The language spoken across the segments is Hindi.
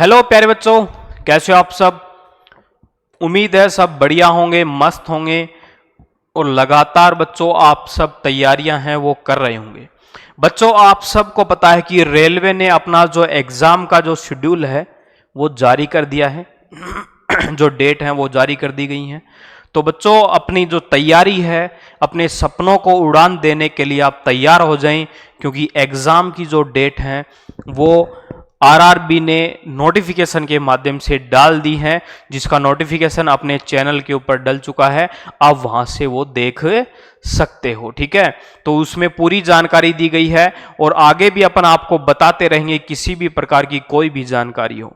हेलो प्यारे बच्चों, कैसे हो आप सब। उम्मीद है सब बढ़िया होंगे, मस्त होंगे और लगातार बच्चों आप सब तैयारियां हैं वो कर रहे होंगे। बच्चों आप सबको पता है कि रेलवे ने अपना जो एग्जाम का जो शेड्यूल है वो जारी कर दिया है जो डेट है वो जारी कर दी गई हैं। तो बच्चों अपनी जो तैयारी है, अपने सपनों को उड़ान देने के लिए आप तैयार हो जाएं, क्योंकि एग्जाम की जो डेट है वो आरआरबी ने नोटिफिकेशन के माध्यम से डाल दी है, जिसका नोटिफिकेशन अपने चैनल के ऊपर डल चुका है। आप वहां से वो देख सकते हो, ठीक है। तो उसमें पूरी जानकारी दी गई है और आगे भी अपन आपको बताते रहेंगे किसी भी प्रकार की कोई भी जानकारी हो।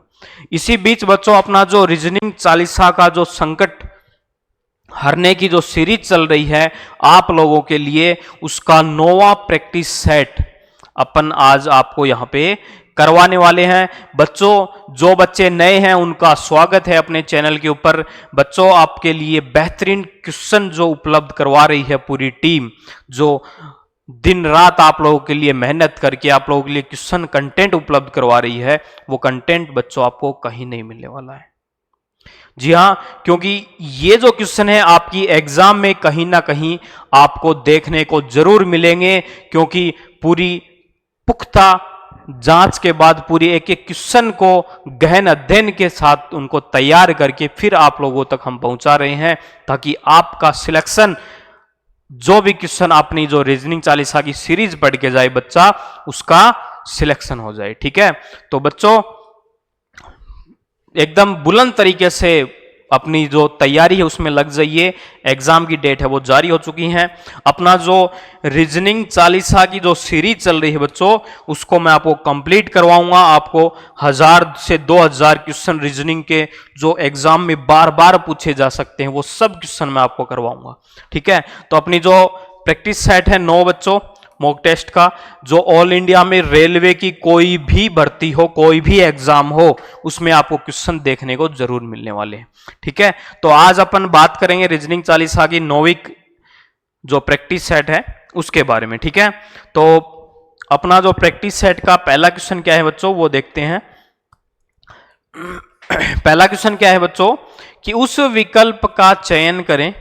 इसी बीच बच्चों अपना जो रीजनिंग चालीसा का जो संकट हरने की जो सीरीज चल रही है आप लोगों के लिए, उसका 9वां प्रैक्टिस सेट अपन आज आपको यहां पे करवाने वाले हैं। बच्चों जो बच्चे नए हैं उनका स्वागत है अपने चैनल के ऊपर। बच्चों आपके लिए बेहतरीन क्वेश्चन जो उपलब्ध करवा रही है पूरी टीम, जो दिन रात आप लोगों के लिए मेहनत करके आप लोगों के लिए क्वेश्चन कंटेंट उपलब्ध करवा रही है, वो कंटेंट बच्चों आपको कहीं नहीं मिलने वाला है। जी हां, क्योंकि ये जो क्वेश्चन है आपकी एग्जाम में कहीं ना कहीं आपको देखने को जरूर मिलेंगे, क्योंकि पूरी पुख्ता जांच के बाद पूरी एक एक क्वेश्चन को गहन अध्ययन के साथ उनको तैयार करके फिर आप लोगों तक हम पहुंचा रहे हैं, ताकि आपका सिलेक्शन जो भी क्वेश्चन अपनी जो रीजनिंग चालीसा की सीरीज पढ़ के जाए बच्चा, उसका सिलेक्शन हो जाए, ठीक है। तो बच्चों एकदम बुलंद तरीके से अपनी जो तैयारी है उसमें लग जाइए। एग्जाम की डेट है वो जारी हो चुकी है। अपना जो रीजनिंग चालीसा की जो सीरीज चल रही है बच्चों, उसको मैं आपको कंप्लीट करवाऊंगा। आपको 1000 से 2000 क्वेश्चन रीजनिंग के जो एग्जाम में बार बार पूछे जा सकते हैं वो सब क्वेश्चन मैं आपको करवाऊंगा, ठीक है। तो अपनी जो प्रैक्टिस सेट है 9 बच्चों मॉक टेस्ट का, जो ऑल इंडिया में रेलवे की कोई भी भर्ती हो, कोई भी एग्जाम हो, उसमें आपको क्वेश्चन देखने को जरूर मिलने वाले हैं, ठीक है। तो आज अपन बात करेंगे रीजनिंग चालीसा की 9वीं जो प्रैक्टिस सेट है उसके बारे में, ठीक है। तो अपना जो प्रैक्टिस सेट का पहला क्वेश्चन क्या है बच्चों वो देखते हैं। पहला क्वेश्चन क्या है बच्चों कि उस विकल्प का चयन करें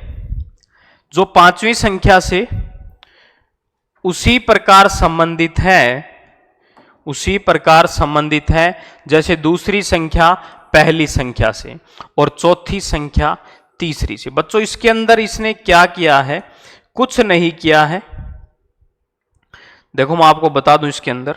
जो 5वीं संख्या से उसी प्रकार संबंधित है जैसे दूसरी संख्या पहली संख्या से और चौथी संख्या तीसरी से। बच्चों इसके अंदर इसने क्या किया है, कुछ नहीं किया है। देखो मैं आपको बता दूं इसके अंदर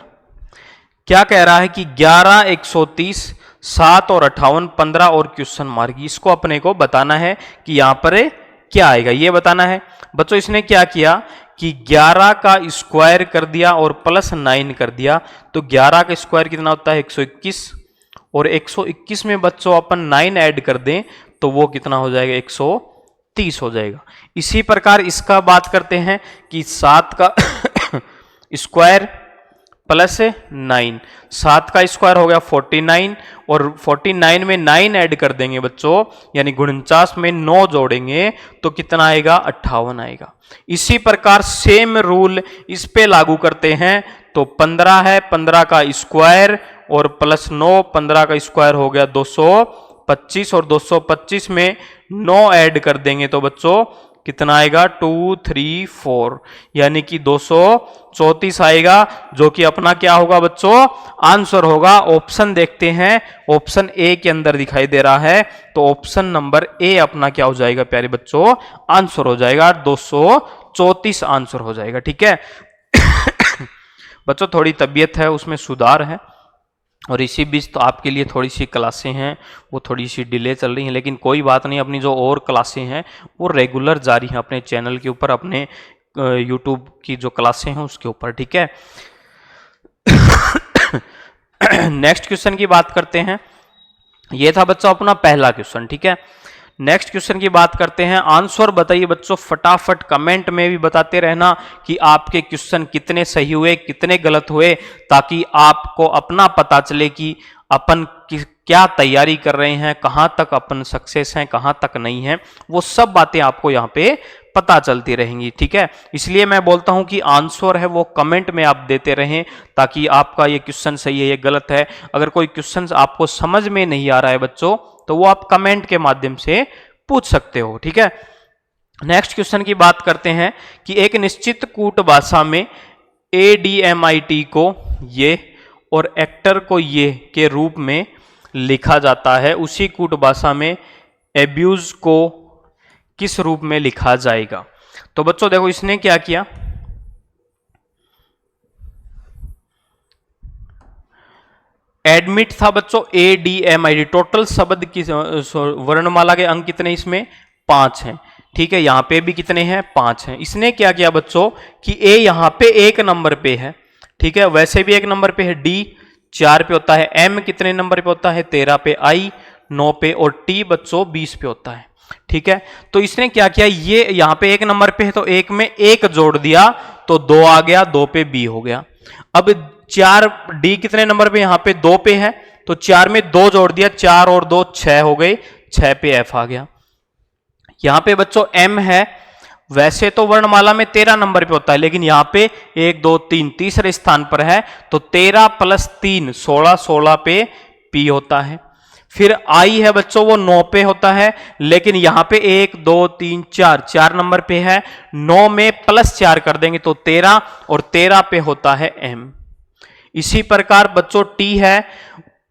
क्या कह रहा है कि 11, 130, 7 और 58, 15 और क्वेश्चन मार्क, इसको अपने को बताना है कि यहां पर क्या आएगा, ये बताना है। बच्चों इसने क्या किया कि 11 का स्क्वायर कर दिया और प्लस 9 कर दिया, तो 11 का स्क्वायर कितना होता है 121, और 121 में बच्चों अपन 9 ऐड कर दें तो वो कितना हो जाएगा 130 हो जाएगा। इसी प्रकार इसका बात करते हैं कि 7 का स्क्वायर प्लस 9, 7 का स्क्वायर हो गया 49, और 49 में 9 ऐड कर देंगे बच्चों, यानी 49 में 9 जोड़ेंगे तो कितना आएगा 58 आएगा। इसी प्रकार सेम रूल इस पे लागू करते हैं, तो 15 है, 15 का स्क्वायर और प्लस 9, 15 का स्क्वायर हो गया 225, और 225 में 9 ऐड कर देंगे तो बच्चों कितना आएगा 2, 3, 4, यानी कि 234 आएगा, जो कि अपना क्या होगा बच्चों आंसर होगा। ऑप्शन देखते हैं, ऑप्शन ए के अंदर दिखाई दे रहा है, तो ऑप्शन नंबर ए अपना क्या हो जाएगा प्यारे बच्चों आंसर हो जाएगा, 234 आंसर हो जाएगा, ठीक है। बच्चों थोड़ी तबीयत है उसमें सुधार है, और इसी बीच तो आपके लिए थोड़ी सी क्लासें हैं वो थोड़ी सी डिले चल रही हैं, लेकिन कोई बात नहीं, अपनी जो और क्लासें हैं वो रेगुलर जारी हैं अपने चैनल के ऊपर, अपने यूट्यूब की जो क्लासें हैं उसके ऊपर, ठीक है। नेक्स्ट क्वेश्चन की बात करते हैं। ये था बच्चों अपना पहला क्वेश्चन, ठीक है। नेक्स्ट क्वेश्चन की बात करते हैं। आंसर बताइए बच्चों, फटाफट कमेंट में भी बताते रहना कि आपके क्वेश्चन कितने सही हुए कितने गलत हुए, ताकि आपको अपना पता चले कि अपन क्या तैयारी कर रहे हैं, कहां तक अपन सक्सेस हैं कहां तक नहीं है, वो सब बातें आपको यहाँ पे पता चलती रहेंगी। ठीक है, इसलिए मैं बोलता हूं कि आंसर है वो कमेंट में आप देते रहें, ताकि आपका ये क्वेश्चन सही है ये गलत है। अगर कोई क्वेश्चन आपको समझ में नहीं आ रहा है बच्चों, तो वो आप कमेंट के माध्यम से पूछ सकते हो। ठीक है, नेक्स्ट क्वेश्चन की बात करते हैं कि एक निश्चित कूट भाषा में ADMIT को ये और एक्टर को ये के रूप में लिखा जाता है, उसी कूट भाषा में एब्यूज को किस रूप में लिखा जाएगा? तो बच्चों देखो इसने क्या किया, एडमिट था बच्चों ADMIT, टोटल शब्द की वर्णमाला के अंक कितने इसमें 5 हैं। ठीक है, यहां पे भी कितने हैं 5 हैं। इसने क्या किया बच्चों कि A यहां पे 1 नंबर पे है, ठीक है, वैसे भी 1 नंबर पे है, D 4 पे होता है, M कितने नंबर पे होता है 13 पे, I 9 पे और T बच्चों 20 पे होता है। ठीक है, तो इसने क्या किया, ये यहां पे 1 नंबर पे है तो 1 में 1 जोड़ दिया तो 2 आ गया, 2 पे B हो गया। अब 4 D कितने नंबर पे, यहां पे 2 पे है तो 4 में 2 जोड़ दिया, 4 और 2 6 हो गए, 6 पे F आ गया। यहां पे बच्चों M है, वैसे तो वर्णमाला में 13 नंबर पे होता है, लेकिन यहां पे 1 2 3 तीसरे स्थान पर है तो 13 + 3 16, 16 पे P होता है। फिर I है बच्चों वो 9 पे होता है, लेकिन यहां पे 1 2 3 4 4 नंबर पे है, 9 में +4 कर देंगे तो 13 और 13 पे होता है M। इसी प्रकार बच्चों T है,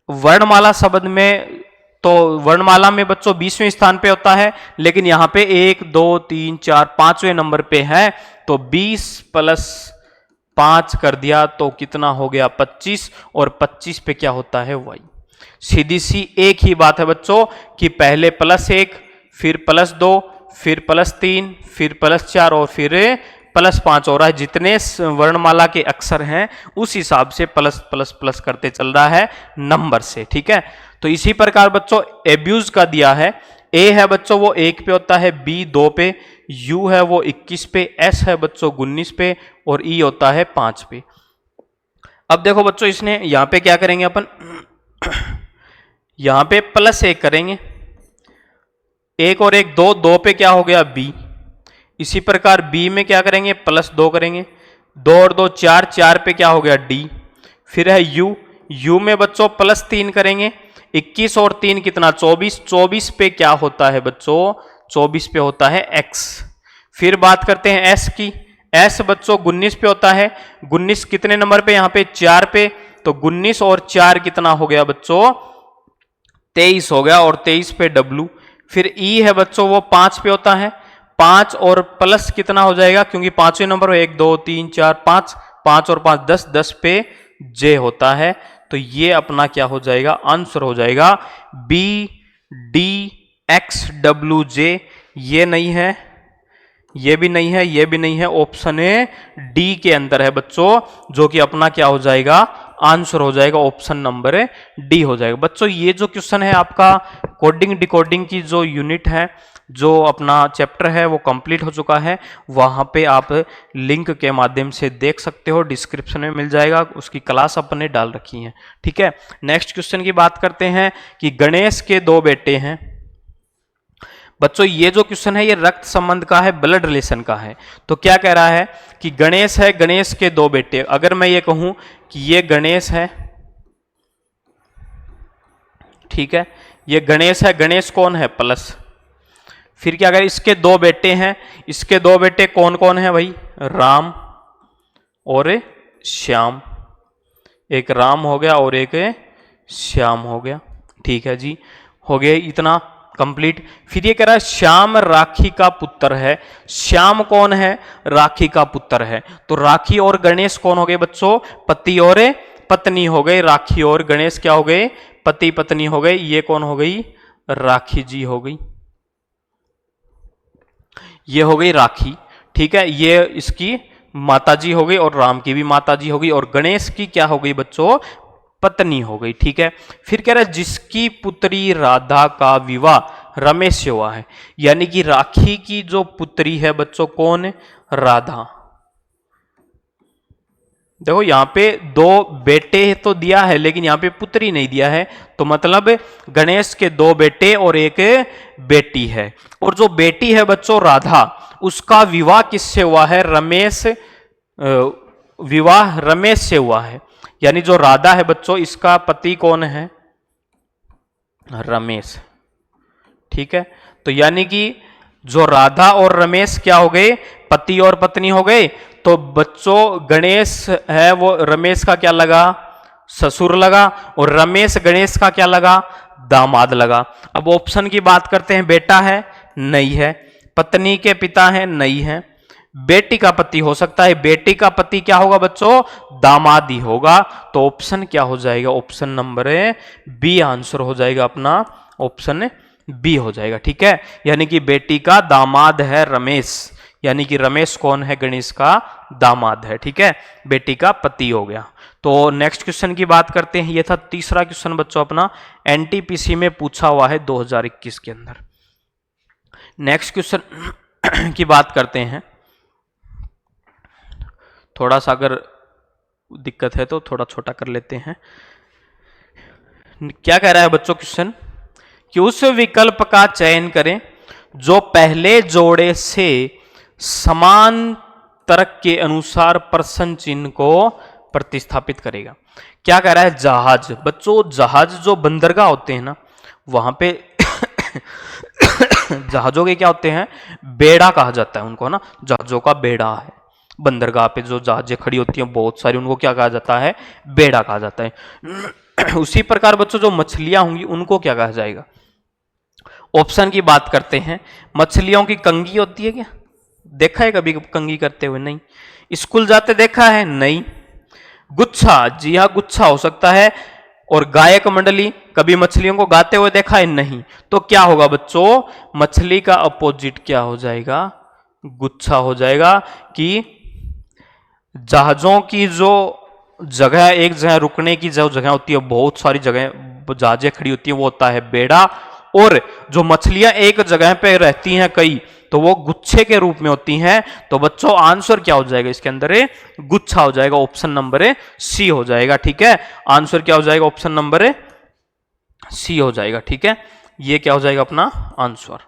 वर्णमाला शब्द में तो वर्णमाला में बच्चों 20वें स्थान पे होता है, लेकिन यहां पे 1 2 3 4 5वें नंबर पे है तो 20 + 5 कर दिया तो कितना हो गया 25, और 25 पे क्या होता है Y। सीधी सी एक ही बात है बच्चों कि पहले +1 फिर +2 फिर +3 फिर +4 और फिर +5 हो रहा है। जितने वर्णमाला के अक्षर हैं उस हिसाब से प्लस प्लस प्लस करते चल रहा है नंबर से। ठीक है, तो इसी प्रकार बच्चों एब्यूज का दिया है, A है बच्चों वो 1 पे होता है, B 2 पे, U है वो 21 पे, S है बच्चों 19 पे और E होता है 5 पे। अब देखो बच्चों इसने यहां पे क्या करेंगे अपन यहां पे +1 करेंगे, 1 और 1 2, 2 पे क्या हो गया B। इसी प्रकार B में क्या करेंगे +2 करेंगे, 2 और 2 4, 4 पे क्या हो गया D। फिर है U में बच्चों +3 करेंगे, 21 और 3 कितना 24, 24 पे क्या होता है बच्चों 24 पे होता है X। फिर बात करते हैं S की, S बच्चों 19 पे होता है, 19 कितने नंबर पे यहाँ पे 4 पे, तो 19 और 4 कितना हो गया बच्चों 23 हो गया, और 23 पे W। फिर E है बच्चों वो 5 पे होता है, 5 और प्लस कितना हो जाएगा, क्योंकि 5वें नंबर 1 2 3 4 5, 5 और 5 10, 10 पे J होता है। तो ये अपना क्या हो जाएगा आंसर हो जाएगा B D X W J। ये नहीं है, ये भी नहीं है, ये भी नहीं है, ऑप्शन ए D के अंदर है बच्चों, जो कि अपना क्या हो जाएगा आंसर हो जाएगा ऑप्शन नंबर D हो जाएगा। बच्चों ये जो क्वेश्चन है आपका कोडिंग डिकोडिंग की जो यूनिट है, जो अपना चैप्टर है वो कंप्लीट हो चुका है, वहां पे आप लिंक के माध्यम से देख सकते हो, डिस्क्रिप्शन में मिल जाएगा, उसकी क्लास अपने डाल रखी है। ठीक है, नेक्स्ट क्वेश्चन की बात करते हैं कि गणेश के 2 बेटे हैं। बच्चों ये जो क्वेश्चन है ये रक्त संबंध का है, ब्लड रिलेशन का है। तो क्या कह रहा है कि गणेश है, गणेश के 2 बेटे। अगर मैं ये कहूं कि ये गणेश है, ठीक है, ये गणेश है, गणेश कौन है प्लस, फिर क्या करें इसके 2 बेटे हैं, इसके 2 बेटे कौन कौन है भाई, राम और श्याम। एक राम हो गया और एक श्याम हो गया। ठीक है जी, हो गया इतना कंप्लीट। फिर ये कह रहा है श्याम राखी का पुत्र है। श्याम कौन है, राखी का पुत्र है। तो राखी और गणेश कौन हो गए बच्चों, पति और पत्नी हो गए। राखी और गणेश क्या हो गए, पति पत्नी हो गए। ये कौन हो गई, राखी जी हो गई, ये हो गई राखी। ठीक है, ये इसकी माता जी हो गई और राम की भी माता जी हो गई, और गणेश की क्या हो गई बच्चों, पत्नी हो गई। ठीक है, फिर कह रहा है जिसकी पुत्री राधा का विवाह रमेश से हुआ है। यानी कि राखी की जो पुत्री है बच्चों कौन, राधा। देखो यहाँ पे दो बेटे तो दिया है लेकिन यहाँ पे पुत्री नहीं दिया है, तो मतलब गणेश के दो बेटे और एक बेटी है। और जो बेटी है बच्चों राधा, उसका विवाह किससे हुआ है? रमेश, विवाह रमेश से हुआ है। यानी जो राधा है बच्चों, इसका पति कौन है? रमेश। ठीक है, तो यानी कि जो राधा और रमेश क्या हो गए? पति और पत्नी हो गए। तो बच्चों गणेश है वो रमेश का क्या लगा? ससुर लगा। और रमेश गणेश का क्या लगा? दामाद लगा। अब ऑप्शन की बात करते हैं, बेटा है? नहीं है। पत्नी के पिता है? नहीं है। बेटी का पति हो सकता है? बेटी का पति क्या होगा बच्चों? दामाद ही होगा। तो ऑप्शन क्या हो जाएगा? ऑप्शन नंबर बी आंसर हो जाएगा अपना, ऑप्शन बी हो जाएगा। ठीक है, यानी कि बेटी का दामाद है रमेश, यानी कि रमेश कौन है? गणेश का दामाद है। ठीक है, बेटी का पति हो गया। तो नेक्स्ट क्वेश्चन की बात करते हैं। यह था तीसरा क्वेश्चन बच्चों अपना, एनटीपीसी में पूछा हुआ है 2021 के अंदर। नेक्स्ट क्वेश्चन की बात करते हैं। थोड़ा सा अगर दिक्कत है तो थोड़ा छोटा कर लेते हैं। क्या कह रहा है बच्चों क्वेश्चन? कि उस विकल्प का चयन करें जो पहले जोड़े से समान तर्क के अनुसार प्रश्न चिन्ह को प्रतिस्थापित करेगा। क्या कह रहा है? जहाज। बच्चों जहाज जो बंदरगाह होते हैं ना, वहां पे जहाजों के क्या होते हैं? बेड़ा कहा जाता है उनको, है ना, जहाजों का बेड़ा है। बंदरगाह पे जो जहाजें खड़ी होती हैं बहुत सारी, उनको क्या कहा जाता है? बेड़ा कहा जाता है। उसी प्रकार बच्चों जो मछलियां होंगी उनको क्या कहा जाएगा? ऑप्शन की बात करते हैं। मछलियों की कंगी होती है क्या? देखा है कभी कंगी करते हुए? नहीं। स्कूल जाते देखा है? नहीं। गुच्छा, जी हाँ गुच्छा हो सकता है। और गायक मंडली, कभी मछलियों को गाते हुए देखा है? नहीं। तो क्या होगा बच्चों? मछली का अपोजिट क्या हो जाएगा? गुच्छा हो जाएगा। कि जहाजों की जो जगह, एक जगह रुकने की जो जगह होती है, बहुत सारी जगह जहाजें खड़ी होती हैं, वो होता है बेड़ा। और जो मछलियां एक जगह पे रहती हैं कई, तो वो गुच्छे के रूप में होती हैं। तो बच्चों आंसर क्या हो जाएगा इसके अंदर? गुच्छा हो जाएगा। ऑप्शन नंबर सी हो जाएगा। ठीक है, आंसर क्या हो जाएगा? ऑप्शन नंबर सी हो जाएगा। ठीक है, ये क्या हो जाएगा अपना आंसर।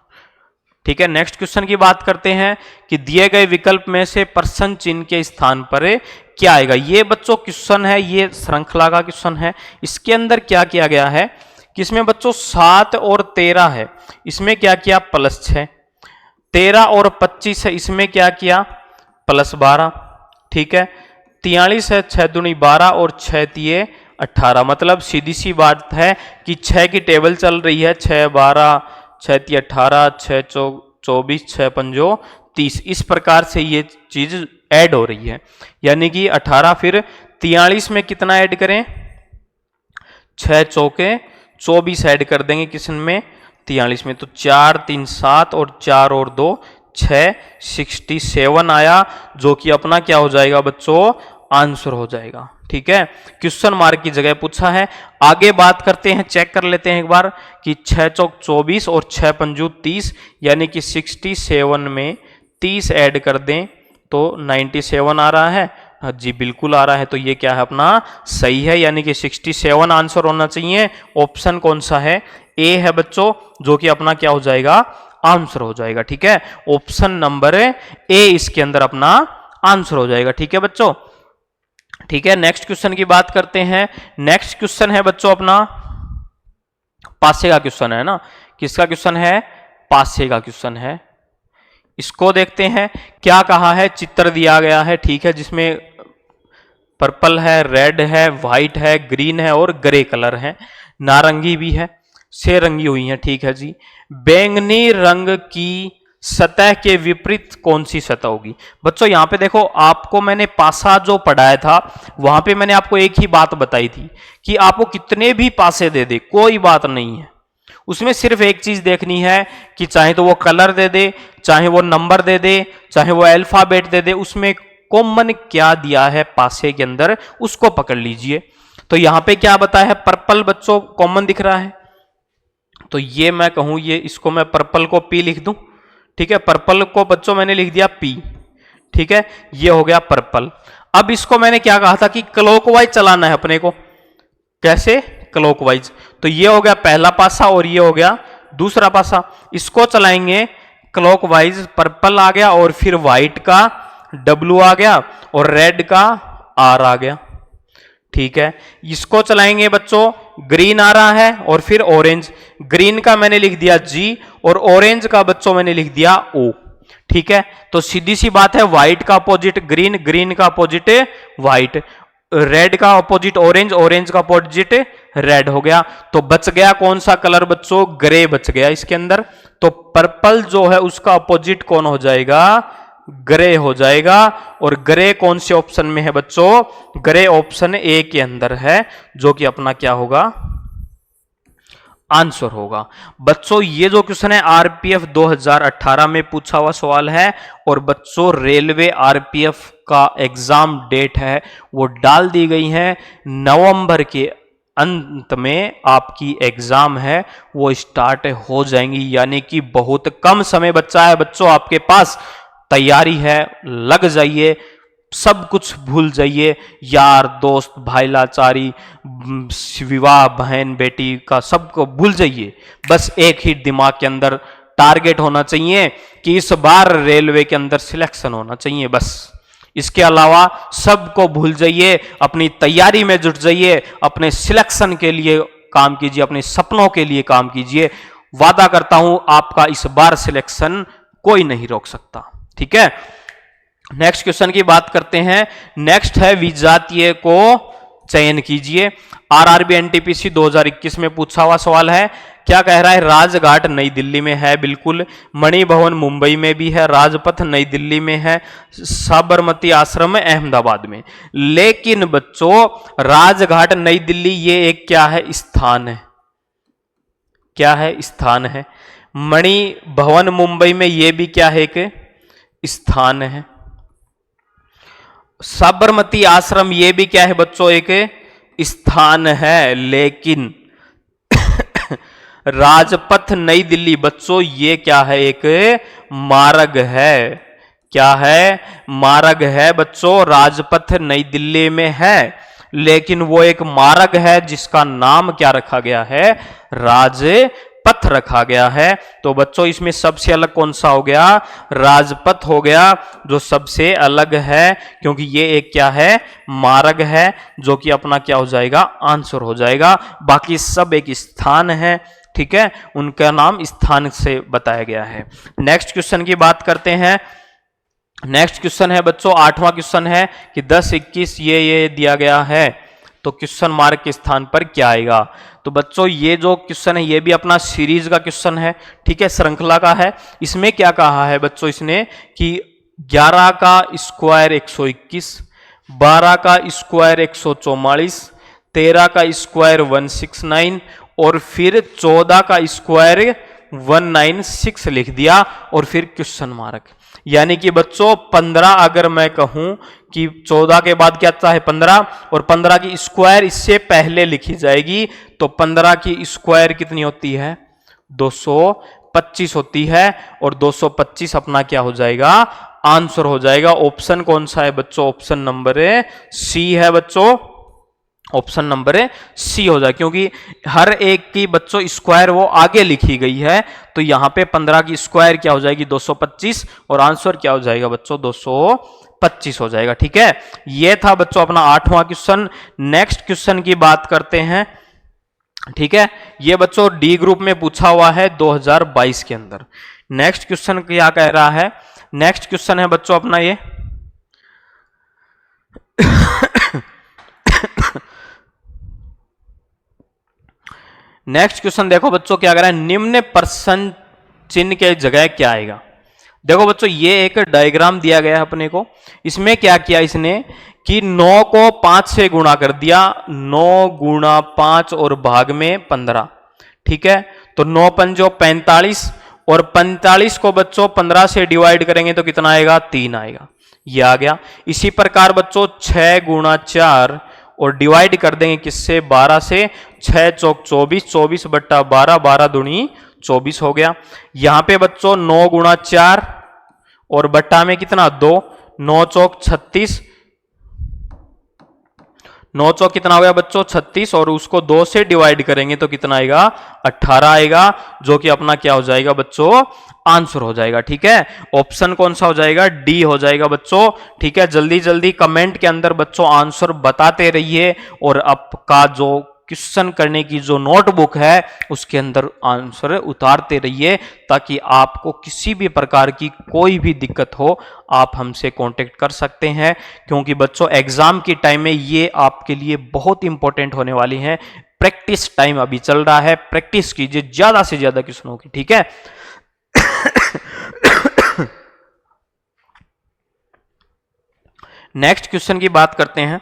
ठीक है, नेक्स्ट क्वेश्चन की बात करते हैं कि दिए गए विकल्प में से प्रश्न चिन्ह के स्थान पर क्या आएगा। ये बच्चों क्वेश्चन है, ये श्रृंखला का क्वेश्चन है। इसके अंदर क्या किया गया है कि इसमें बच्चों 7 और 13 है, इसमें क्या किया? +6। 13 और 25 है, इसमें क्या किया? +12। ठीक है, 43 है, 6 दूनी 12 और 6 तिये 18। मतलब सीधी सी बात है कि 6 की टेबल चल रही है, 6 12 6 तिये 18 6 24 6 पंजो 30। इस प्रकार से ये चीज ऐड हो रही है। यानी कि 18 फिर 43 में कितना ऐड करें? 6 चौके 24 ऐड कर देंगे किसन में? 43 में। तो 4 3 7 और 4 और 2 6, 67 आया, जो कि अपना क्या हो जाएगा बच्चों? आंसर हो जाएगा। ठीक है, क्वेश्चन मार्क की जगह पूछा है। आगे बात करते हैं, चेक कर लेते हैं एक बार कि 6 चौक 24 और 6 पंजू 30, यानी कि 67 में 30 ऐड कर दें तो 97 आ रहा है। हाँ जी बिल्कुल आ रहा है। तो ये क्या है अपना? सही है, यानी कि 67 आंसर होना चाहिए। ऑप्शन कौन सा है? ए है बच्चों, जो कि अपना क्या हो जाएगा? आंसर हो जाएगा। ठीक है, ऑप्शन नंबर ए इसके अंदर अपना आंसर हो जाएगा। ठीक है बच्चों, ठीक है। नेक्स्ट क्वेश्चन की बात करते हैं। नेक्स्ट क्वेश्चन है बच्चों अपना पासे का क्वेश्चन है ना। किसका क्वेश्चन है? पासे का क्वेश्चन है। इसको देखते हैं। क्या कहा है? चित्र दिया गया है, ठीक है, जिसमें पर्पल है, रेड है, व्हाइट है, ग्रीन है और ग्रे कलर है, नारंगी भी है, से रंगी हुई है। ठीक है जी। बैंगनी रंग की सतह के विपरीत कौन सी सतह होगी? बच्चों यहां पे देखो, आपको मैंने पासा जो पढ़ाया था वहां पे मैंने आपको एक ही बात बताई थी कि आपको कितने भी पासे दे दे कोई बात नहीं है, उसमें सिर्फ एक चीज देखनी है कि चाहे तो वो कलर दे दे, चाहे वो नंबर दे दे, चाहे वो अल्फाबेट दे दे, उसमें कॉमन क्या दिया है पासे के अंदर उसको पकड़ लीजिए। तो यहां पे क्या बताया है? पर्पल बच्चों कॉमन दिख रहा है, तो ये मैं कहूं, ये इसको मैं पर्पल को पी लिख दूं। ठीक है, पर्पल को बच्चों मैंने लिख दिया पी। ठीक है, ये हो गया पर्पल। अब इसको मैंने क्या कहा था कि क्लॉकवाइज चलाना है अपने को। कैसे? क्लॉकवाइज। तो ये हो गया पहला पासा और ये हो गया दूसरा पासा। इसको चलाएंगे क्लॉकवाइज, पर्पल आ गया और फिर व्हाइट का W आ गया और रेड का R आ गया। ठीक है, इसको चलाएंगे बच्चों, ग्रीन आ रहा है और फिर ऑरेंज। ग्रीन का मैंने लिख दिया G और ऑरेंज का बच्चों मैंने लिख दिया O। ठीक है, तो सीधी सी बात है, व्हाइट का अपोजिट ग्रीन, ग्रीन का अपोजिट व्हाइट, रेड का अपोजिट ऑरेंज, ऑरेंज का अपोजिट रेड हो गया। तो बच गया कौन सा कलर बच्चों? ग्रे बच गया इसके अंदर। तो पर्पल जो है उसका अपोजिट कौन हो जाएगा? ग्रे हो जाएगा। और ग्रे कौन से ऑप्शन में है बच्चों? ग्रे ऑप्शन ए के अंदर है, जो कि अपना क्या होगा? आंसर होगा। बच्चों ये जो क्वेश्चन है आरपीएफ 2018 में पूछा हुआ सवाल है और बच्चों रेलवे आरपीएफ का एग्जाम डेट है वो डाल दी गई है। नवंबर के अंत में आपकी एग्जाम है वो स्टार्ट हो जाएंगी, यानी कि बहुत कम समय बचा है बच्चों आपके पास। तैयारी है, लग जाइए, सब कुछ भूल जाइए, यार दोस्त भाई लाचारी विवाह बहन बेटी का सबको भूल जाइए। बस एक ही दिमाग के अंदर टारगेट होना चाहिए कि इस बार रेलवे के अंदर सिलेक्शन होना चाहिए, बस। इसके अलावा सबको भूल जाइए, अपनी तैयारी में जुट जाइए, अपने सिलेक्शन के लिए काम कीजिए, अपने सपनों के लिए काम कीजिए। वादा करता हूं आपका इस बार सिलेक्शन कोई नहीं रोक सकता। ठीक है, नेक्स्ट क्वेश्चन की बात करते हैं। नेक्स्ट है विजातीय को चयन कीजिए। आरआरबी एनटीपीसी 2021 में पूछा हुआ सवाल है। क्या कह रहा है? राजघाट नई दिल्ली में है, बिल्कुल। मणि भवन मुंबई में भी है, राजपथ नई दिल्ली में है, साबरमती आश्रम अहमदाबाद में। लेकिन बच्चों राजघाट नई दिल्ली ये एक क्या है? स्थान है। क्या है? स्थान है। मणि भवन मुंबई में ये भी क्या है? एक स्थान है। साबरमती आश्रम ये भी क्या है बच्चों? एक स्थान है। लेकिन राजपथ नई दिल्ली बच्चों ये क्या है? एक मार्ग है। क्या है? मार्ग है बच्चों। राजपथ नई दिल्ली में है, लेकिन वो एक मार्ग है जिसका नाम क्या रखा गया है? राजपथ रखा गया है। तो बच्चों इसमें सबसे अलग कौन सा हो गया? राजपथ हो गया, जो सबसे अलग है, क्योंकि ये एक क्या है? मार्ग है, जो कि अपना क्या हो जाएगा? आंसर हो जाएगा। बाकी सब एक स्थान है। ठीक है, उनका नाम स्थान से बताया गया है। नेक्स्ट क्वेश्चन की बात करते हैं। नेक्स्ट क्वेश्चन है बच्चों 8वां क्वेश्चन है कि 10, 21 ये दिया गया है, तो क्वेश्चन मार्क के स्थान पर क्या आएगा? तो बच्चों ये जो क्वेश्चन है ये भी अपना सीरीज का क्वेश्चन है। ठीक है, श्रृंखला का है। इसमें क्या कहा है बच्चों इसने कि 11 का स्क्वायर 121, 12 का स्क्वायर 144, 13 का स्क्वायर 169 और फिर 14 का स्क्वायर 196 लिख दिया और फिर क्वेश्चन मार्क। यानी कि बच्चों 15 अगर मैं कहूं कि 14 के बाद क्या आता है? 15, और 15 की स्क्वायर इससे पहले लिखी जाएगी, तो 15 की स्क्वायर कितनी होती है? 225 होती है। और 225 अपना क्या हो जाएगा? आंसर हो जाएगा। ऑप्शन कौन सा है बच्चों? ऑप्शन नंबर सी है बच्चों। ऑप्शन नंबर सी हो जाए, क्योंकि हर एक की बच्चों स्क्वायर वो आगे लिखी गई है। तो यहां पे 15 की स्क्वायर क्या हो जाएगी? 225 और आंसर क्या हो जाएगा बच्चों? 225 हो जाएगा। ठीक है, ये था बच्चों अपना 8वां क्वेश्चन। नेक्स्ट क्वेश्चन की बात करते हैं। ठीक है, ये बच्चों डी ग्रुप में पूछा हुआ है 2022 के अंदर। नेक्स्ट क्वेश्चन क्या कह रहा है? नेक्स्ट क्वेश्चन है बच्चों अपना ये नेक्स्ट क्वेश्चन देखो बच्चों क्या कह रहा है? निम्न प्रश्न चिन्ह के जगह क्या आएगा? देखो बच्चों ये एक डायग्राम दिया गया है अपने को। इसमें क्या किया इसने कि 9 को 5 से गुणा कर दिया, 9 गुणा 5 और भाग में 15। ठीक है, तो 9 पंजो 45 और 45 को बच्चों 15 से डिवाइड करेंगे तो कितना आएगा? 3 आएगा। ये आ गया। इसी प्रकार बच्चों 6 गुणा 4 और डिवाइड कर देंगे किससे? 12 से। 6 चौक 24, 24 बट्टा 12, 12 दूनी 24 हो गया। यहां पे बच्चों 9 गुणा 4 और बट्टा में कितना? 2, 9 चौक 36, 9 चौक कितना हो गया बच्चों 36, और उसको 2 से डिवाइड करेंगे तो कितना आएगा 18 आएगा, जो कि अपना क्या हो जाएगा बच्चों आंसर हो जाएगा। ठीक है, ऑप्शन कौन सा हो जाएगा, डी हो जाएगा बच्चों। ठीक है, जल्दी जल्दी कमेंट के अंदर बच्चों आंसर बताते रहिए, और आपका जो क्वेश्चन करने की जो नोटबुक है उसके अंदर आंसर उतारते रहिए, ताकि आपको किसी भी प्रकार की कोई भी दिक्कत हो आप हमसे कांटेक्ट कर सकते हैं, क्योंकि बच्चों एग्जाम की टाइम में ये आपके लिए बहुत इंपॉर्टेंट होने वाली है। प्रैक्टिस टाइम अभी चल रहा है, प्रैक्टिस कीजिए ज्यादा से ज्यादा क्वेश्चनों की। ठीक है, नेक्स्ट क्वेश्चन की बात करते हैं।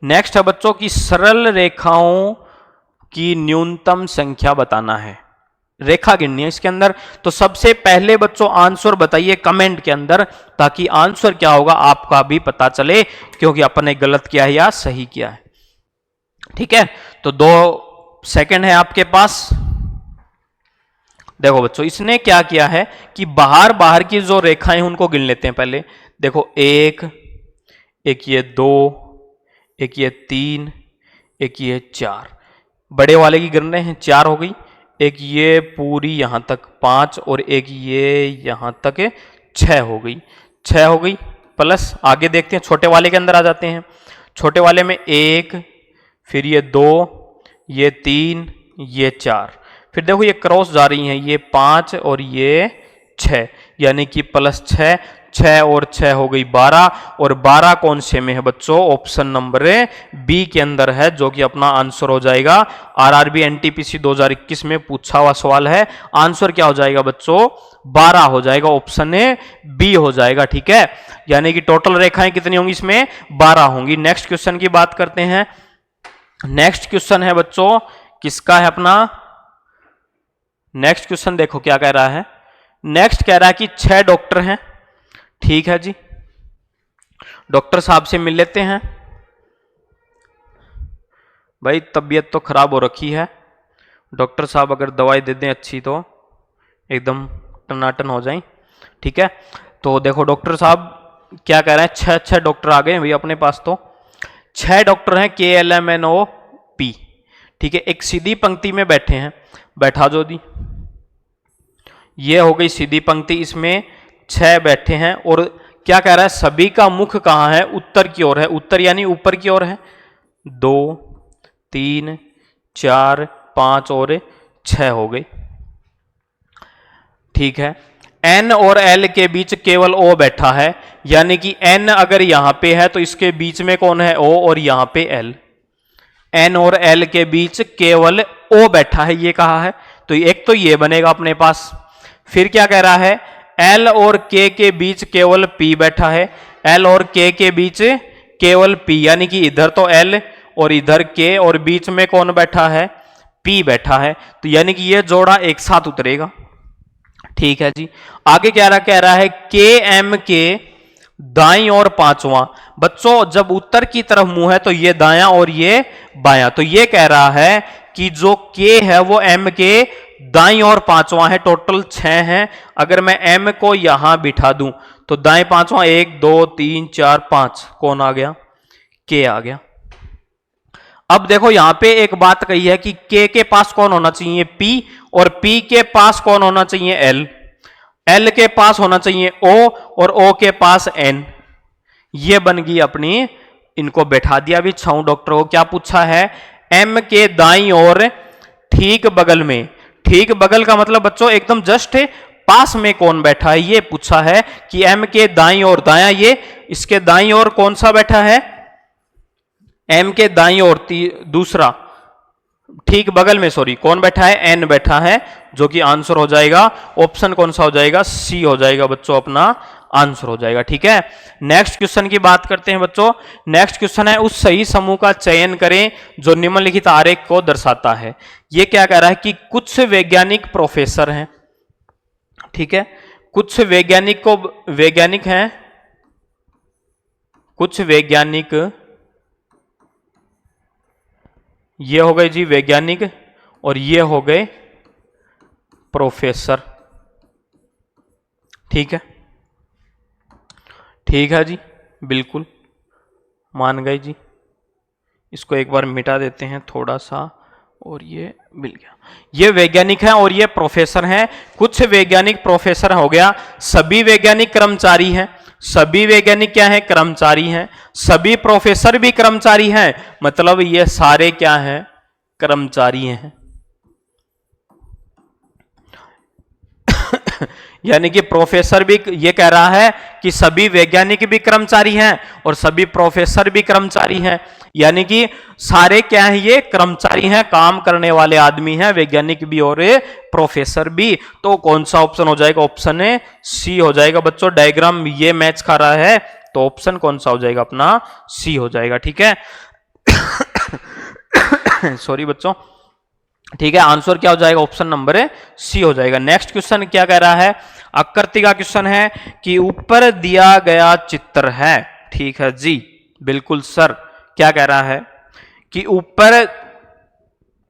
नेक्स्ट है बच्चों की सरल रेखाओं की न्यूनतम संख्या बताना है, रेखा गिननी है इसके अंदर। तो सबसे पहले बच्चों आंसर बताइए कमेंट के अंदर, ताकि आंसर क्या होगा आपका भी पता चले, क्योंकि अपन ने गलत किया है या सही किया है। ठीक है, तो 2 सेकंड है आपके पास। देखो बच्चों इसने क्या किया है कि बाहर बाहर की जो रेखाएं उनको गिन लेते हैं पहले। देखो एक ये 2, एक ये 3, एक ये 4, बड़े वाले की गिन रहे हैं 4 हो गई, एक ये पूरी यहां तक 5, और एक ये यहां तक 6 हो गई, 6 हो गई। प्लस आगे देखते हैं, छोटे वाले के अंदर आ जाते हैं। छोटे वाले में 1, फिर ये 2, ये 3, ये 4, फिर देखो ये क्रॉस जा रही हैं, ये 5 और ये 6, यानी कि प्लस 6, 6 और 6 हो गई 12, और 12 कौन से में है बच्चों, ऑप्शन नंबर बी के अंदर है, जो कि अपना आंसर हो जाएगा। आरआरबी एनटीपीसी 2021 में पूछा हुआ सवाल है, आंसर क्या हो जाएगा बच्चों 12 हो जाएगा, ऑप्शन बी हो जाएगा। ठीक है, यानी कि टोटल रेखाएं कितनी होंगी इसमें 12 होंगी। नेक्स्ट क्वेश्चन की बात करते हैं। नेक्स्ट क्वेश्चन है बच्चों किसका है अपना, नेक्स्ट क्वेश्चन देखो क्या कह रहा है। नेक्स्ट कह रहा है कि 6 डॉक्टर हैं। ठीक है जी, डॉक्टर साहब से मिल लेते हैं। भाई तबीयत तो खराब हो रखी है, डॉक्टर साहब अगर दवाई दे दें अच्छी तो एकदम टनाटन हो जाए। ठीक है, तो देखो डॉक्टर साहब क्या कह रहे हैं, 6 डॉक्टर आ गए भाई अपने पास। तो 6 डॉक्टर हैं KLMNOP। ठीक है, एक सीधी पंक्ति में बैठे हैं, बैठा जो दी, ये हो गई सीधी पंक्ति, इसमें 6 बैठे हैं, और क्या कह रहा है सभी का मुख कहां है, उत्तर की ओर है, उत्तर यानी ऊपर की ओर है। 2, 3, 4, 5 और 6 हो गई। ठीक है, N और L के बीच केवल O बैठा है, यानी कि N अगर यहां पे है तो इसके बीच में कौन है O, और यहां पे L। N और L के बीच केवल O बैठा है, ये कहा है, तो एक तो ये बनेगा अपने पास। फिर क्या कह रहा है, L और K के बीच केवल P बैठा है, L और K के बीच केवल P, यानी कि इधर तो L और इधर K, और बीच में कौन बैठा है P बैठा है, तो यानी कि ये जोड़ा एक साथ उतरेगा। ठीक है जी, आगे क्या कह रहा है KM के दाईं और 5वां। बच्चों जब उत्तर की तरफ मुंह है तो ये दायां और ये बायां, तो ये कह रहा है कि जो K है वो M के दाईं और 5वां है। टोटल 6 हैं, अगर मैं M को यहां बिठा दूं तो दाएं 5वां 1 2 3 4 5 कौन आ गया, K आ गया। अब देखो यहां पे एक बात कही है कि K के पास कौन होना चाहिए P, और P के पास कौन होना चाहिए L, L के पास होना चाहिए O, और O के पास N। ये बन गई अपनी, इनको बैठा दिया भी। 6 डॉक्टर को क्या पूछा है, M के दाईं ओर ठीक बगल में, ठीक बगल का मतलब बच्चों एकदम जस्ट पास में कौन बैठा है, ये पूछा है कि M के दाईं ओर, दायां ये, इसके दाईं ओर कौन सा बैठा है, M के दाईं ओर दूसरा ठीक बगल में, सॉरी कौन बैठा है, N बैठा है, जो कि आंसर हो जाएगा ऑप्शन कौन सा हो जाएगा, C हो जाएगा बच्चों, अपना आंसर हो जाएगा। ठीक है, नेक्स्ट क्वेश्चन की बात करते हैं बच्चों। नेक्स्ट क्वेश्चन है उस सही समूह का चयन करें जो निम्नलिखित आरेख को दर्शाता है। ये क्या कह रहा है कि कुछ वैज्ञानिक प्रोफेसर हैं। ठीक है, कुछ वैज्ञानिक हैं, कुछ वैज्ञानिक, ये हो गए जी वैज्ञानिक, और ये हो गए प्रोफेसर। ठीक है, ठीक है जी, बिल्कुल मान गए जी। इसको एक बार मिटा देते हैं थोड़ा सा, और ये मिल गया। ये वैज्ञानिक है और ये प्रोफेसर हैं। कुछ वैज्ञानिक प्रोफेसर हो गया, सभी वैज्ञानिक कर्मचारी हैं। सभी वैज्ञानिक क्या है? कर्मचारी हैं। सभी प्रोफेसर भी कर्मचारी हैं, मतलब ये सारे क्या हैं? कर्मचारी हैं। यानी कि प्रोफेसर भी ये कह रहा है कि सभी वैज्ञानिक भी कर्मचारी हैं और सभी प्रोफेसर भी कर्मचारी हैं, यानी कि सारे क्या है? ये कर्मचारी हैं, काम करने वाले आदमी हैं, वैज्ञानिक भी और प्रोफेसर भी। तो कौन सा ऑप्शन हो जाएगा? ऑप्शन ए सी हो जाएगा बच्चों। डायग्राम ये मैच खा रहा है, तो ऑप्शन कौन सा हो जाएगा? अपना सी हो जाएगा। ठीक है, सॉरी बच्चों, ठीक है, आंसर क्या हो जाएगा? ऑप्शन नंबर सी हो जाएगा। नेक्स्ट क्वेश्चन क्या कह रहा है? आकृति का क्वेश्चन है कि ऊपर दिया गया चित्र है, ठीक है जी, बिल्कुल सर। क्या कह रहा है कि ऊपर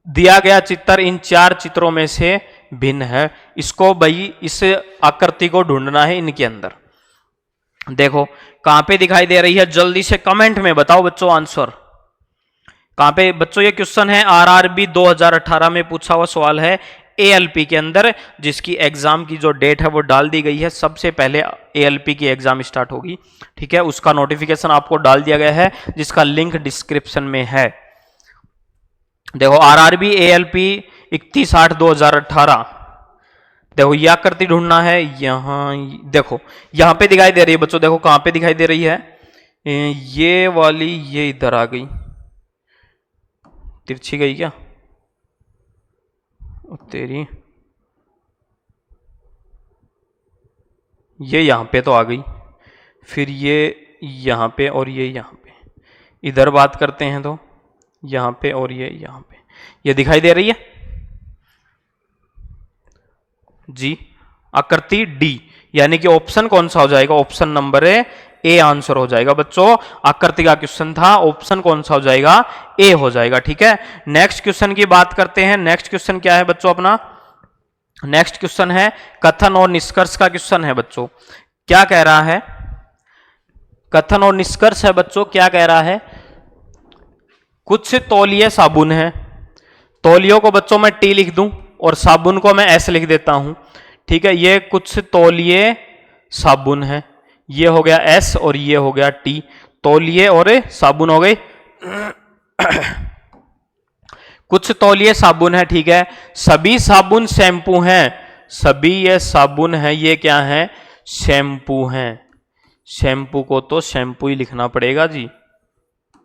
दिया गया चित्र इन 4 चित्रों में से भिन्न है। इसको भाई इस आकृति को ढूंढना है इनके अंदर। देखो कहां पे दिखाई दे रही है, जल्दी से कमेंट में बताओ बच्चों आंसर कहां पे। बच्चों ये क्वेश्चन है आरआरबी 2018 में पूछा हुआ सवाल है, एएलपी के अंदर, जिसकी एग्जाम की जो डेट है वो डाल दी गई है। सबसे पहले एएलपी की एग्जाम स्टार्ट होगी, ठीक है, उसका नोटिफिकेशन आपको डाल दिया गया है, जिसका लिंक डिस्क्रिप्शन में है। देखो आरआरबी एएलपी 31/8/2018। देखो यह आकृति ढूंढना है। यहां देखो, यहां पे दिखाई दे रही है बच्चों, देखो कहां पे दिखाई दे रही है? ये वाली, ये इधर आ गई, तिरछी गई क्या तेरी, ये यहां पे तो आ गई, फिर ये यहां पे और ये यहां पे। इधर बात करते हैं तो यहां पे और ये यहां पे, ये दिखाई दे रही है जी, आकृति डी, यानी कि ऑप्शन कौन सा हो जाएगा? ऑप्शन नंबर ए आंसर हो जाएगा बच्चों। आकृति का क्वेश्चन था, ऑप्शन कौन सा हो जाएगा? ए हो जाएगा। ठीक है, नेक्स्ट क्वेश्चन की बात करते हैं। नेक्स्ट क्वेश्चन क्या है बच्चों अपना? नेक्स्ट क्वेश्चन है कथन और निष्कर्ष का क्वेश्चन है बच्चों। क्या कह रहा है? कथन और निष्कर्ष है बच्चों। क्या कह रहा है? कुछ तौलिए साबुन है, तौलियों को बच्चों मैं टी लिख दूं और साबुन को मैं एस लिख देता हूं, ठीक है। ये कुछ तौलिए साबुन है, ये हो गया एस और ये हो गया टी, तौलिए और साबुन हो गए। कुछ तौलिए साबुन है, ठीक है। सभी साबुन शैम्पू हैं, सभी ये साबुन है, ये क्या है? शैम्पू हैं। शैम्पू को तो शैम्पू ही लिखना पड़ेगा जी।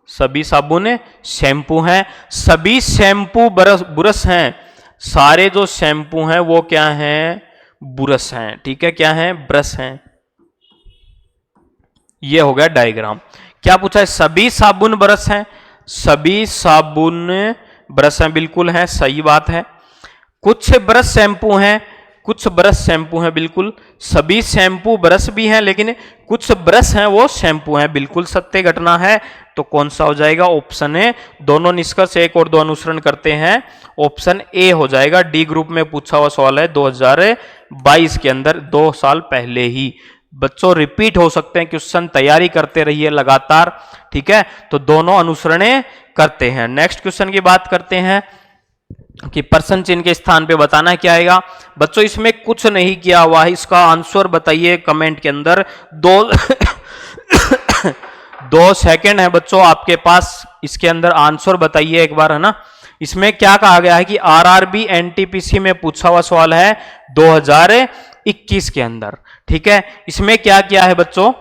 सभी साबुन शैम्पू हैं, सभी शैम्पू बुरश हैं, सारे जो शैम्पू हैं वो क्या हैं? बुरश हैं, ठीक है। क्या है? ब्रश हैं। ये हो गया डायग्राम। क्या पूछा है? सभी साबुन ब्रश हैं, सभी साबुन ब्रश हैं, बिल्कुल है, सही बात है। कुछ ब्रश शैम्पू हैं, कुछ ब्रश शैम्पू हैं, बिल्कुल। सभी शैम्पू ब्रश भी हैं, लेकिन कुछ ब्रश हैं वो शैम्पू हैं, बिल्कुल सत्य घटना है। तो कौन सा हो जाएगा? Option A. दोनों निष्कर्ष एक और दो अनुसरण करते हैं, ऑप्शन ए हो जाएगा। डी ग्रुप में पूछा हुआ सवाल है 2022 के अंदर, 2 साल पहले ही। बच्चों रिपीट हो सकते हैं क्वेश्चन, तैयारी करते रहिए लगातार, ठीक है। तो दोनों अनुसरणें करते हैं। नेक्स्ट क्वेश्चन की बात करते हैं कि प्रश्न चिन्ह के स्थान पे बताना क्या आएगा। बच्चों इसमें कुछ नहीं किया हुआ है, इसका आंसर बताइए कमेंट के अंदर। 2 सेकंड है बच्चों आपके पास, इसके अंदर आंसर बताइए एक बार, है ना। इसमें क्या कहा गया है कि आरआरबी एनटीपीसी में पूछा हुआ सवाल है 2021 के अंदर, ठीक है। इसमें क्या किया है बच्चों?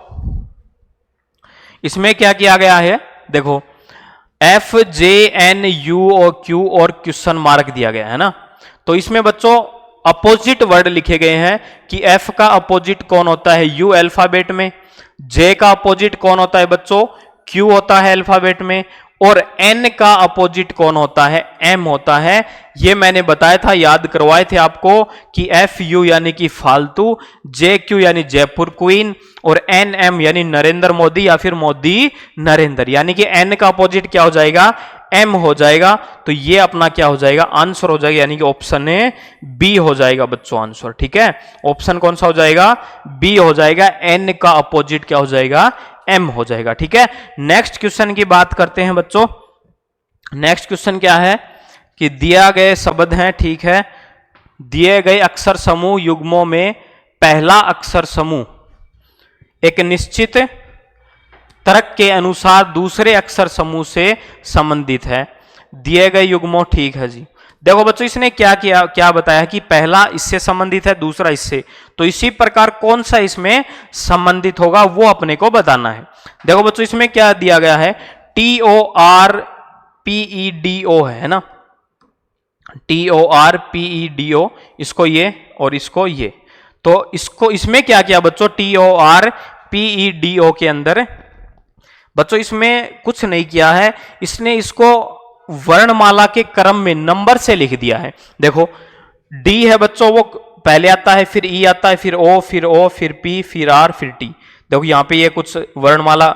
इसमें क्या किया गया है? देखो एफ जे एन यू और क्यू और क्वेश्चन मार्क दिया गया है ना। तो इसमें बच्चों अपोजिट वर्ड लिखे गए हैं कि एफ का अपोजिट कौन होता है? यू अल्फाबेट में। जे का अपोजिट कौन होता है बच्चों? क्यू होता है अल्फाबेट में। और एन का अपोजिट कौन होता है? एम होता है। ये मैंने बताया था, याद करवाए थे आपको कि एफ यू यानी कि फालतू, जे क्यू यानी जयपुर क्वीन, और एन एम यानी नरेंद्र मोदी या फिर मोदी नरेंद्र, यानी कि एन का अपोजिट क्या हो जाएगा? एम हो जाएगा। तो ये अपना क्या हो जाएगा? आंसर हो जाएगा, यानी कि ऑप्शन ए बी हो जाएगा बच्चों आंसर, ठीक है। ऑप्शन कौन सा हो जाएगा? बी हो जाएगा। एन का अपोजिट क्या हो जाएगा? एम हो जाएगा, ठीक है। नेक्स्ट क्वेश्चन की बात करते हैं बच्चों। नेक्स्ट क्वेश्चन क्या है कि दिया गए शब्द हैं, ठीक है, दिए गए अक्षर समूह युग्मों में पहला अक्षर समूह एक निश्चित तर्क के अनुसार दूसरे अक्षर समूह से संबंधित है। दिए गए युग्मों, ठीक है जी। देखो बच्चों इसने क्या किया, क्या बताया कि पहला इससे संबंधित है, दूसरा इससे, तो इसी प्रकार कौन सा इसमें संबंधित होगा वो अपने को बताना है। देखो बच्चों इसमें क्या दिया गया है, TORPEDO है ना, TORPEDO, इसको ये और इसको ये, तो इसको इसमें क्या किया बच्चों, TORPEDO के अंदर बच्चों इसमें कुछ नहीं किया है, इसने इसको वर्णमाला के क्रम में नंबर से लिख दिया है। देखो डी है बच्चों, वो पहले आता है, फिर ई आता है, फिर ओ, फिर पी, फिर आर, फिर टी। देखो यहां पे ये कुछ वर्णमाला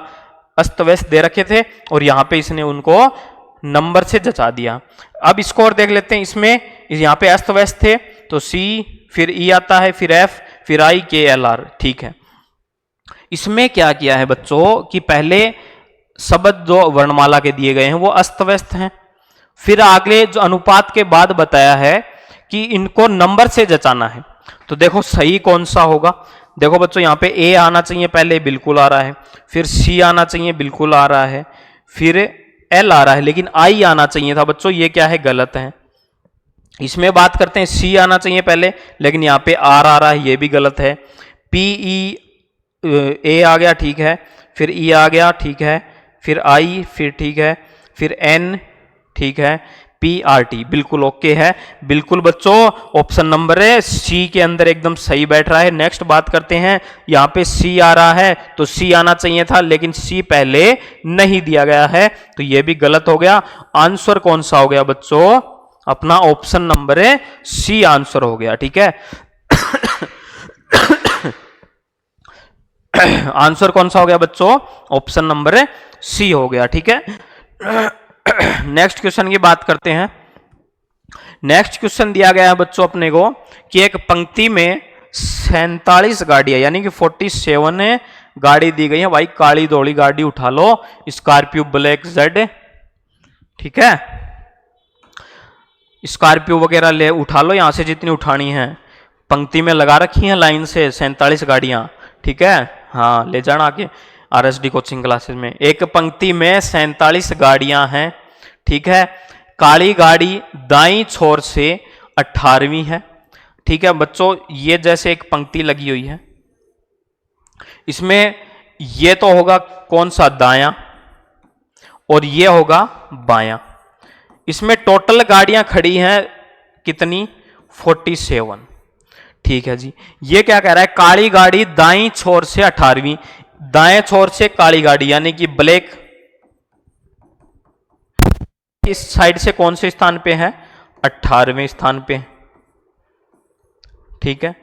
अस्त व्यस्त दे रखे थे और यहां पे इसने उनको नंबर से जचा दिया। अब इसको और देख लेते हैं, इसमें यहां पे अस्त व्यस्त थे तो सी, फिर ई आता है, फिर एफ, फिर आई, के, एल, आर, ठीक है। इसमें क्या किया है बच्चों कि पहले शब्द जो वर्णमाला के दिए गए हैं वो अस्त व्यस्त हैं, फिर आगे जो अनुपात के बाद बताया है कि इनको नंबर से जचाना है। तो देखो सही कौन सा होगा, देखो बच्चों यहाँ पे ए आना चाहिए पहले, बिल्कुल आ रहा है, फिर सी आना चाहिए, बिल्कुल आ रहा है, फिर एल आ रहा है, लेकिन आई आना चाहिए था बच्चों, ये क्या है, गलत है। इसमें बात करते हैं सी आना चाहिए पहले, लेकिन यहाँ पे आर आ रहा है, ये भी गलत है। पी ई ए आ गया, ठीक है, फिर ई आ गया, ठीक है, फिर आई, फिर ठीक है, फिर एन, ठीक है, पी आर टी, बिल्कुल ओके है, बिल्कुल बच्चों ऑप्शन नंबर है सी के अंदर एकदम सही बैठ रहा है। नेक्स्ट बात करते हैं, यहां पे सी आ रहा है तो सी आना चाहिए था, लेकिन सी पहले नहीं दिया गया है तो यह भी गलत हो गया। आंसर कौन सा हो गया बच्चों, अपना ऑप्शन नंबर है सी आंसर हो गया, ठीक है। आंसर कौन सा हो गया बच्चों, ऑप्शन नंबर सी हो गया, ठीक है। नेक्स्ट क्वेश्चन की बात करते हैं। नेक्स्ट क्वेश्चन दिया गया है बच्चों अपने को कि एक पंक्ति में 47 गाड़ियां यानी कि 47 गाड़ी दी गई है। भाई काली दौड़ी गाड़ी उठा लो, स्कॉर्पियो ब्लैक जेड, ठीक है, स्कॉर्पियो वगैरह ले उठा लो, यहां से जितनी उठानी है, पंक्ति में लगा रखी है लाइन से 47 गाड़ियां, ठीक है। हाँ ले जाना आगे आरएसडी कोचिंग क्लासेस में। एक पंक्ति में 47 गाड़ियां हैं, ठीक है। काली गाड़ी दाईं छोर से 18वीं है, ठीक है बच्चों। ये जैसे एक पंक्ति लगी हुई है, इसमें ये तो होगा कौन सा, दायां, और ये होगा बायां। इसमें टोटल गाड़ियां खड़ी हैं कितनी, 47, ठीक है जी। ये क्या कह रहा है, काली गाड़ी दाईं छोर से 18वीं, दाएं छोर से काली गाड़ी यानी कि ब्लैक इस साइड से कौन से स्थान पे है, 18वें स्थान पे, ठीक है।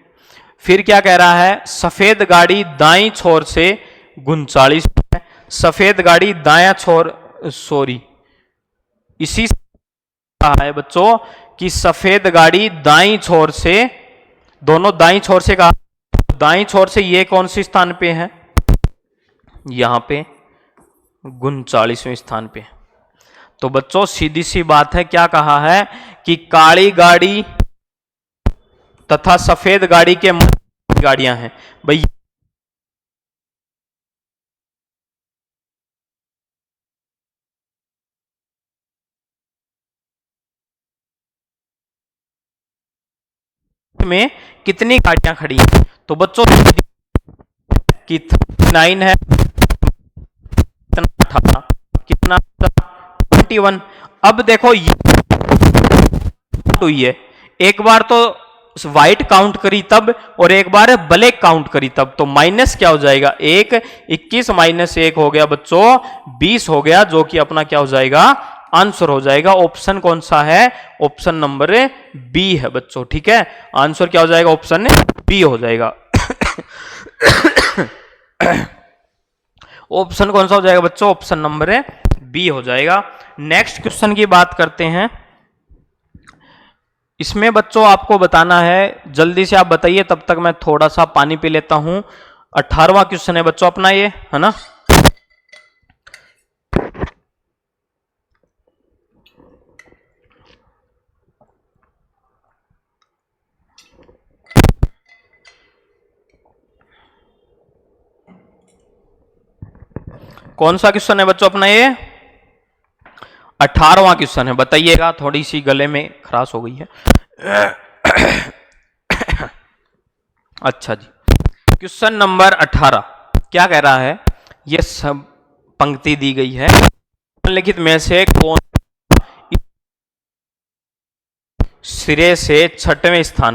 फिर क्या कह रहा है, सफेद गाड़ी दाईं छोर से 39 है, सफेद गाड़ी दायां छोर, सॉरी इसी कहा है बच्चों कि सफेद गाड़ी दाईं छोर से, दोनों दाईं छोर से कहा, दाईं छोर से ये कौन से स्थान पे है, यहां पे 39वें स्थान पे। तो बच्चों सीधी सी बात है, क्या कहा है कि काली गाड़ी तथा सफेद गाड़ी के मध्य गाड़ियां हैं भाई, में कितनी गाड़ियां खड़ी हैं। तो बच्चों कि 39 है, कितना 18, कितना 21। अब देखो ये हुई है, एक बार तो व्हाइट काउंट करी तब और एक बार ब्लैक काउंट करी तब, तो माइनस क्या हो जाएगा, 1, 21 माइनस 1 हो गया बच्चों 20 हो गया, जो कि अपना क्या हो जाएगा, आंसर हो जाएगा। ऑप्शन कौन सा है, ऑप्शन नंबर बी है बच्चों, ठीक है। आंसर क्या हो जाएगा, ऑप्शन बी हो जाएगा। ऑप्शन कौन सा हो जाएगा बच्चों, ऑप्शन नंबर बी हो जाएगा। नेक्स्ट क्वेश्चन की बात करते हैं। इसमें बच्चों आपको बताना है, जल्दी से आप बताइए, तब तक मैं थोड़ा सा पानी पी लेता हूं। 18वां क्वेश्चन है बच्चों अपना ये, है ना। कौन सा क्वेश्चन है बच्चों अपना ये? 18वां क्वेश्चन है, बताइएगा। थोड़ी सी गले में खराश हो गई है। अच्छा जी, क्वेश्चन नंबर 18 क्या कह रहा है? ये सब पंक्ति दी गई है, निम्नलिखित में से कौन सिरे से 6वें स्थान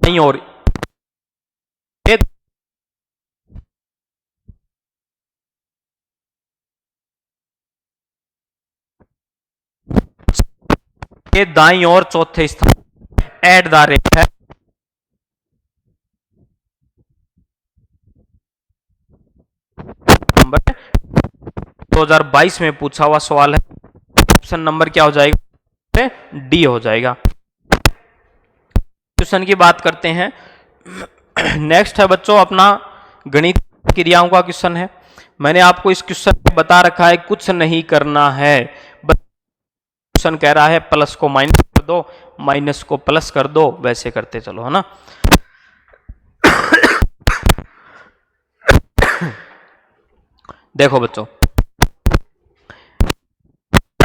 नहीं? और ये दाईं और चौथे स्थान एट द रेट है। नंबर 2022 में पूछा हुआ सवाल है। ऑप्शन नंबर क्या हो जाएगा? डी हो जाएगा। क्वेश्चन की बात करते हैं। नेक्स्ट है बच्चों अपना गणित क्रियाओं का क्वेश्चन है। मैंने आपको इस क्वेश्चन में बता रखा है कुछ नहीं करना है, क्वेश्चन कह रहा है प्लस को माइनस कर दो, माइनस को प्लस कर दो, वैसे करते चलो, है ना। देखो बच्चों,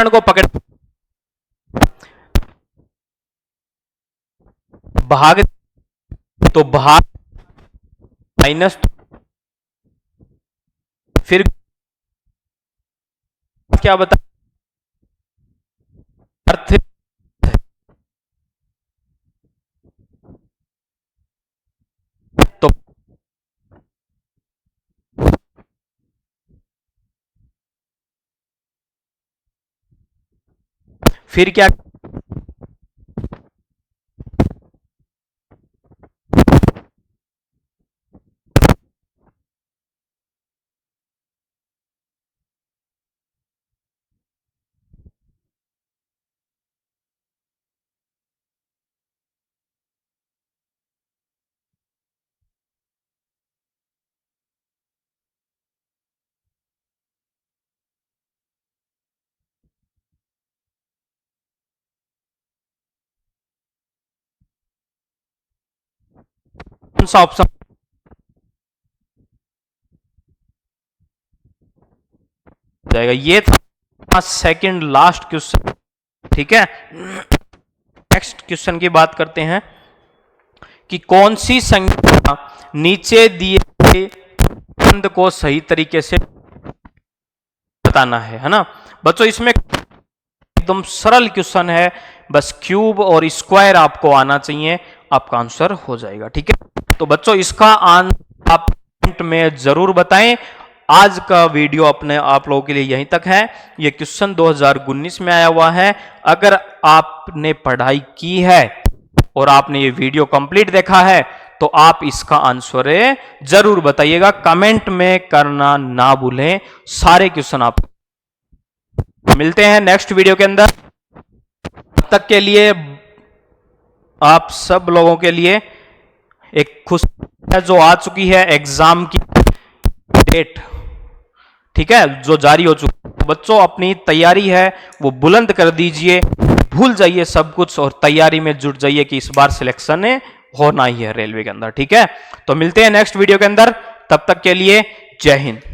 को पकड़ भाग तो भाग माइनस, फिर क्या बता अर्थ, तो फिर क्या? कौन सा ऑप्शन जाएगा? ये था सेकंड लास्ट क्वेश्चन, ठीक है। नेक्स्ट क्वेश्चन की बात करते हैं कि कौन सी संख्या नीचे दिए गए बंद को सही तरीके से बताना है ना बच्चों। इसमें एकदम सरल क्वेश्चन है, बस क्यूब और स्क्वायर आपको आना चाहिए, आपका आंसर हो जाएगा, ठीक है। तो बच्चों इसका आंसर आप कमेंट में जरूर बताएं। आज का वीडियो अपने आप लोगों के लिए यहीं तक है। यह क्वेश्चन 2019 में आया हुआ है। अगर आपने पढ़ाई की है और आपने ये वीडियो कंप्लीट देखा है तो आप इसका आंसर जरूर बताइएगा, कमेंट में करना ना भूलें। सारे क्वेश्चन आप मिलते हैं नेक्स्ट वीडियो के अंदर। तब तक के लिए आप सब लोगों के लिए एक खुशी है जो आ चुकी है, एग्जाम की डेट, ठीक है, जो जारी हो चुकी है। बच्चों अपनी तैयारी है वो बुलंद कर दीजिए, भूल जाइए सब कुछ और तैयारी में जुट जाइए कि इस बार सिलेक्शन होना ही है रेलवे के अंदर, ठीक है। तो मिलते हैं नेक्स्ट वीडियो के अंदर, तब तक के लिए जय हिंद।